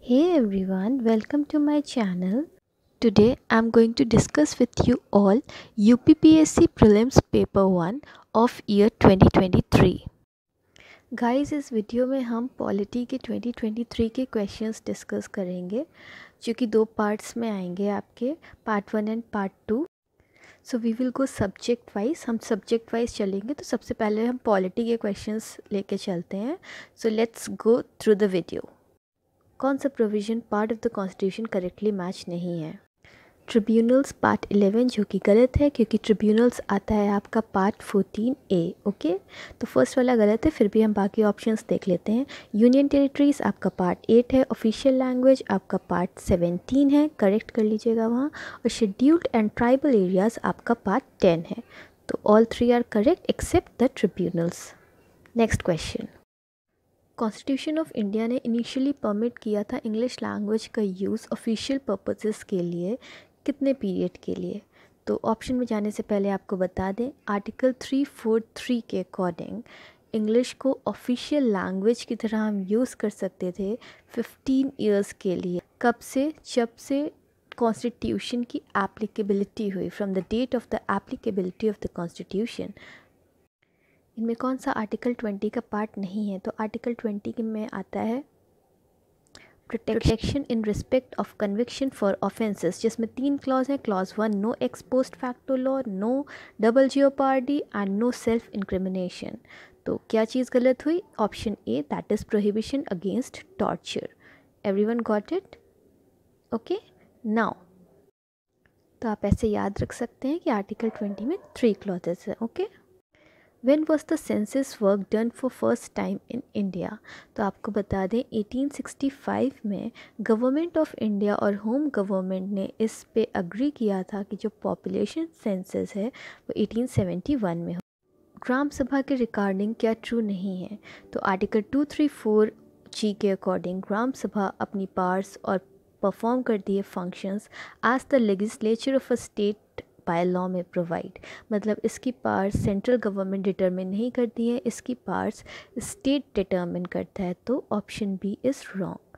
Hey everyone, welcome to my channel. Today I'm going to discuss with you all UPPSC Prelims Paper 1 of year 2023. Guys इस video में हम polity के 2023 के questions discuss करेंगे जो कि दो पार्ट्स में आएंगे आपके part 1 and part 2. So we will go subject wise. हम सब्जेक्ट वाइज चलेंगे तो सबसे पहले हम पॉलिटी के क्वेश्चंस लेके चलते हैं. So let's go through the video. कौन सा provision part of the constitution correctly match नहीं है? ट्रिब्यूनल्स पार्ट 11 जो कि गलत है क्योंकि ट्रिब्यूनल्स आता है आपका पार्ट 14A. ओके, तो फर्स्ट वाला गलत है, फिर भी हम बाकी ऑप्शंस देख लेते हैं. यूनियन टेरिटरीज आपका पार्ट 8 है. ऑफिशियल लैंग्वेज आपका पार्ट 17 है, करेक्ट कर लीजिएगा वहाँ. और शेड्यूल्ड एंड ट्राइबल एरियाज़ आपका पार्ट 10 है. तो all three are correct except the tribunals. Next question. Constitution of India ने इनिशियली परमिट किया था इंग्लिश लैंग्वेज का यूज़ ऑफिशियल पर्पसेस के लिए कितने पीरियड के लिए? तो ऑप्शन में जाने से पहले आपको बता दें, आर्टिकल 343 के अकॉर्डिंग इंग्लिश को ऑफिशियल लैंग्वेज की तरह हम यूज़ कर सकते थे 15 ईयर्स के लिए. कब से? जब से कॉन्स्टिट्यूशन की एप्लीकेबिलिटी हुई, from the date of the applicability of the constitution. इनमें कौन सा आर्टिकल 20 का पार्ट नहीं है? तो आर्टिकल 20 के में आता है protection in respect of conviction for offences, जिसमें 3 क्लॉज हैं. Clause 1, no ex post facto law, no double jeopardy and no self incrimination. तो क्या चीज़ गलत हुई? Option A, that is prohibition against torture. Everyone got it? Okay, now तो आप ऐसे याद रख सकते हैं कि आर्टिकल 20 में 3 क्लॉजेस हैं. Okay. When was the census work done for first time in India? तो आपको बता दें 1865 में गवर्नमेंट ऑफ इंडिया और होम गवर्नमेंट ने इस पे अग्री किया था कि जो पॉपुलेशन सेंसस है वो 1871 में हो. ग्राम सभा के रिकॉर्डिंग क्या ट्रू नहीं है? तो आर्टिकल 234G के अकॉर्डिंग ग्राम सभा अपनी पावर्स और परफॉर्म करती है functions as the legislature of a state by law में प्रोवाइड. मतलब इसकी पावर्स सेंट्रल गवर्नमेंट डिटर्मिन नहीं करती है, इसकी पावर्स स्टेट डिटर्मिन करता है. तो option B is wrong.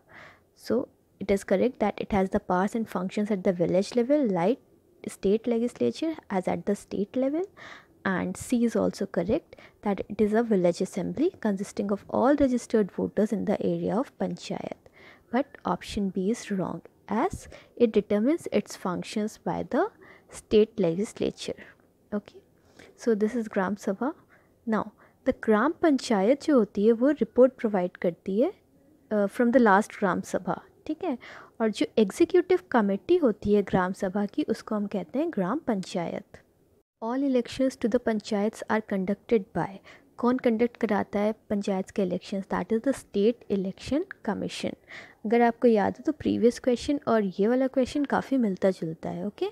So it is correct that it has the powers and functions at the village level like state legislature as at the state level. And C is also correct that it is a village assembly consisting of all registered voters in the area of panchayat. But option B is wrong as it determines its functions by the state legislature. Okay, so this is gram sabha. Now the gram panchayat जो होती है वो report provide करती है from the last ग्राम सभा. ठीक है, और जो एग्जीक्यूटिव कमेटी होती है ग्राम सभा की उसको हम कहते हैं gram panchayat. All elections to the panchayats are conducted by. कौन कंडक्ट कराता है पंचायत के elections? That is the state election commission. अगर आपको याद हो तो प्रीवियस क्वेश्चन और ये वाला क्वेश्चन काफ़ी मिलता जुलता है. ओके,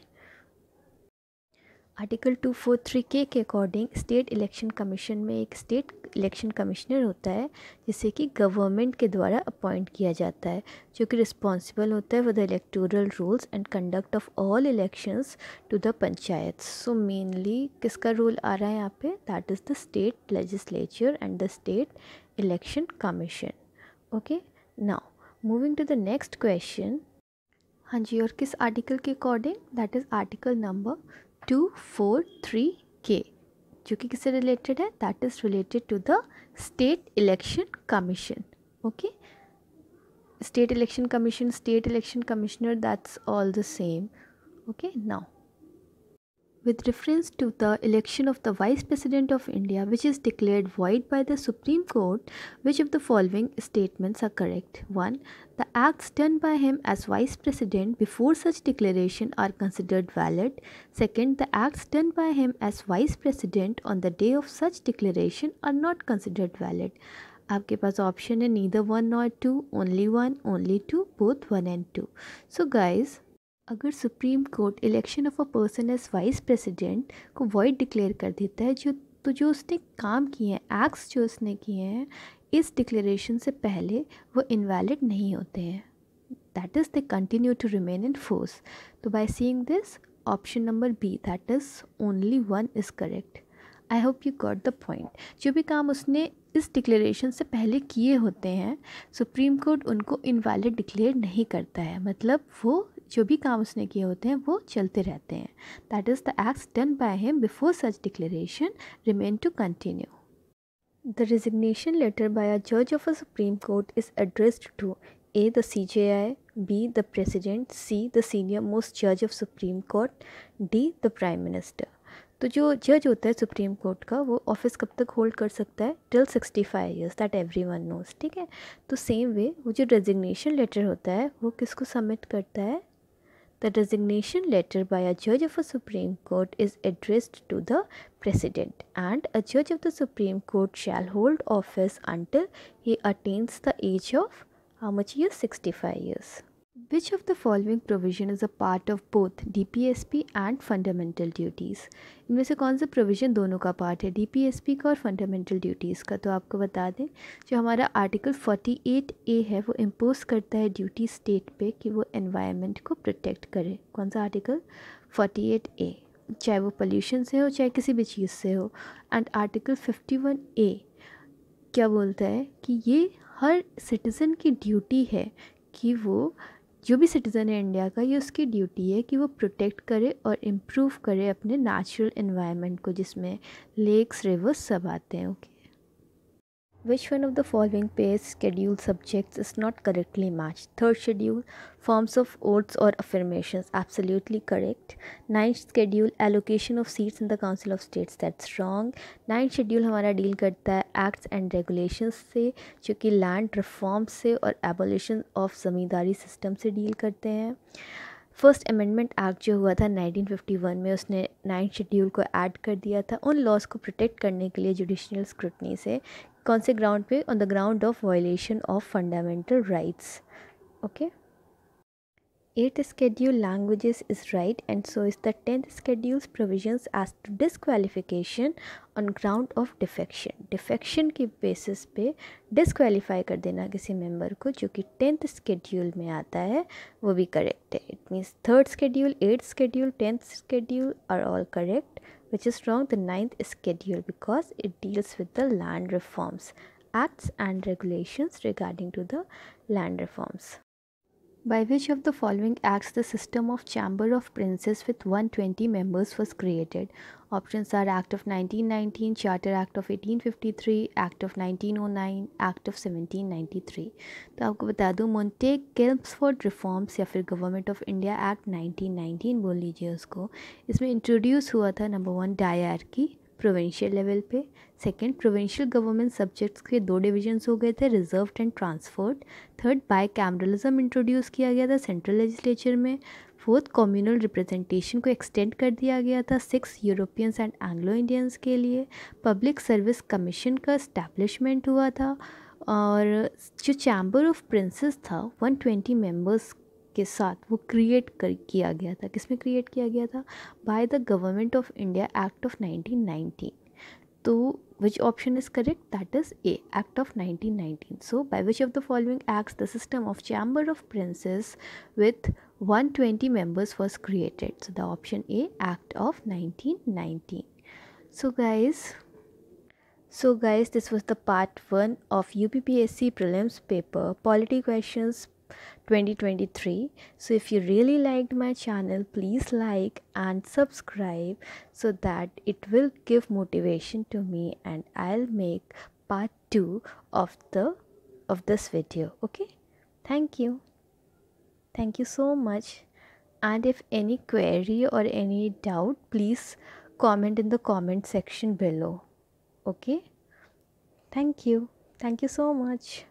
आर्टिकल 243K के अकॉर्डिंग स्टेट इलेक्शन कमीशन में एक स्टेट इलेक्शन कमिश्नर होता है जिसे कि गवर्नमेंट के द्वारा अपॉइंट किया जाता है, जो कि रिस्पॉन्सिबल होता है for the electoral rules and conduct of all elections to the panchayat. सो मेनली किसका रूल आ रहा है यहाँ पे? That is the state legislature and the state election commission. Okay, now moving to the next question. हाँ जी, और किस आर्टिकल के according? That is article number 243K, जो कि किससे रिलेटेड है? That is related to the state election commission. Okay, state election commission, state election commissioner, that's all the same. Okay, now with reference to the election of the Vice President of India, which is declared void by the Supreme Court, which of the following statements are correct? 1. The acts done by him as Vice President before such declaration are considered valid. 2. The acts done by him as Vice President on the day of such declaration are not considered valid. आपके पास option है neither 1 nor 2, only 1, only 2, both 1 and 2. So guys, अगर supreme court election of a person as vice president को void declare कर देता है, जो उसने काम किए हैं, एक्ट्स जो उसने किए हैं इस डिक्लेरेशन से पहले, वो इनवैलिड नहीं होते हैं. That is they continue to remain in force. तो by seeing this, option number B, that is only 1 is correct. I hope you got the point. जो भी काम उसने इस डिक्लेरेशन से पहले किए होते हैं सुप्रीम कोर्ट उनको इनवैलिड डिक्लेयर नहीं करता है, मतलब वो जो भी काम उसने किए होते हैं वो चलते रहते हैं। That is the acts done by him before such declaration remain to continue. The resignation letter by a judge of a Supreme Court is addressed to A. the CJI, B. the President, C. the senior most judge of Supreme Court, D. the Prime Minister। तो जो जज होता है supreme court का वो office कब तक hold कर सकता है? Till 65 years, that everyone knows, ठीक है। तो सेम वे वो जो रेजिग्नेशन लेटर होता है वो किसको सबमिट करता है? The resignation letter by a judge of a Supreme Court is addressed to the President, and a judge of the Supreme Court shall hold office until he attains the age of how much years? 65 years. Which of the following provision is a part of both DPSP and fundamental duties? इनमें से कौन सा provision दोनों का part है, DPSP का और fundamental duties का? तो आपको बता दें जो हमारा आर्टिकल 48A है वो इम्पोज करता है ड्यूटी स्टेट पे कि वो एनवायरनमेंट को प्रोटेक्ट करे। कौन सा आर्टिकल? 48A, चाहे वो पोल्यूशन से हो चाहे किसी भी चीज़ से हो। एंड आर्टिकल 51A क्या बोलता है कि ये हर सिटीज़न की ड्यूटी है कि वो जो भी सिटीज़न है इंडिया का, ये उसकी ड्यूटी है कि वो प्रोटेक्ट करे और इम्प्रूव करे अपने नेचुरल एनवायरनमेंट को, जिसमें लेक्स रिवर्स सब आते हैं। Okay, Which one of the following pay schedule subjects is not correctly matched? Third schedule, forms of oaths or affirmations, absolutely correct. Ninth schedule, allocation of seats in the Council of States, that's wrong. Ninth schedule हमारा deal करता है acts and regulations से, जो कि land reform से और abolition of ज़मींदारी system से deal करते हैं। फर्स्ट अमेंडमेंट एक्ट जो हुआ था 1951 में, उसने नाइन्थ शेड्यूल को ऐड कर दिया था उन लॉज को प्रोटेक्ट करने के लिए जुडिशनल स्क्रूटनी से। कौन से ग्राउंड पे? On the ground of violation of fundamental rights. Okay, 8th schedule languages is right, and so is the 10th schedule's provisions as to disqualification on ground of defection। Defection की basis पे disqualify कर देना किसी member को, जो कि 10th schedule में आता है, वो भी करेक्ट है। It means 3rd schedule, 8th schedule, 10th schedule are all correct, which is wrong the 9th schedule because it deals with the land reforms, acts and regulations regarding to the land reforms। By which of the following acts the system of Chamber of Princes with 120 members was created? Options are Act of 1919, Charter Act of 1853, Act of 1909, Act of 1793। तो आपको बता दूँ Montague किल्म्सफोर्ड reforms या फिर government of India act 1919 बोल लीजिए उसको। इसमें इंट्रोड्यूस हुआ था नंबर 1 डायरकी प्रोविंशियल लेवल पे, सेकंड प्रोविंशियल गवर्नमेंट सब्जेक्ट्स के 2 डिविजन्स हो गए थे, reserved and transferred. Third by cameralism introduce किया गया था सेंट्रल लेजिस्लेचर में। फोर्थ कम्युनल रिप्रेजेंटेशन को एक्सटेंड कर दिया गया था 6 यूरोपियंस एंड एंग्लो इंडियंस के लिए। पब्लिक सर्विस कमीशन का इस्टेब्लिशमेंट हुआ था। और जो चैम्बर ऑफ प्रिंसेस था 120 मेंबर्स के साथ वो किया गया था। किसमें क्रिएट किया गया था? By the government of India act of 1919। तो which option is correct? That is A, Act of 1919. So by which of the following acts the system of Chamber of Princes with 120 members was created? So the option A, Act of 1919. So guys, this was the part 1 of UPPSC prelims paper polity questions 2023. So if you really liked my channel, please like and subscribe so that it will give motivation to me and I'll make part 2 of this video. Okay, thank you so much. And if any query or any doubt, please comment in the comment section below. Okay, thank you so much.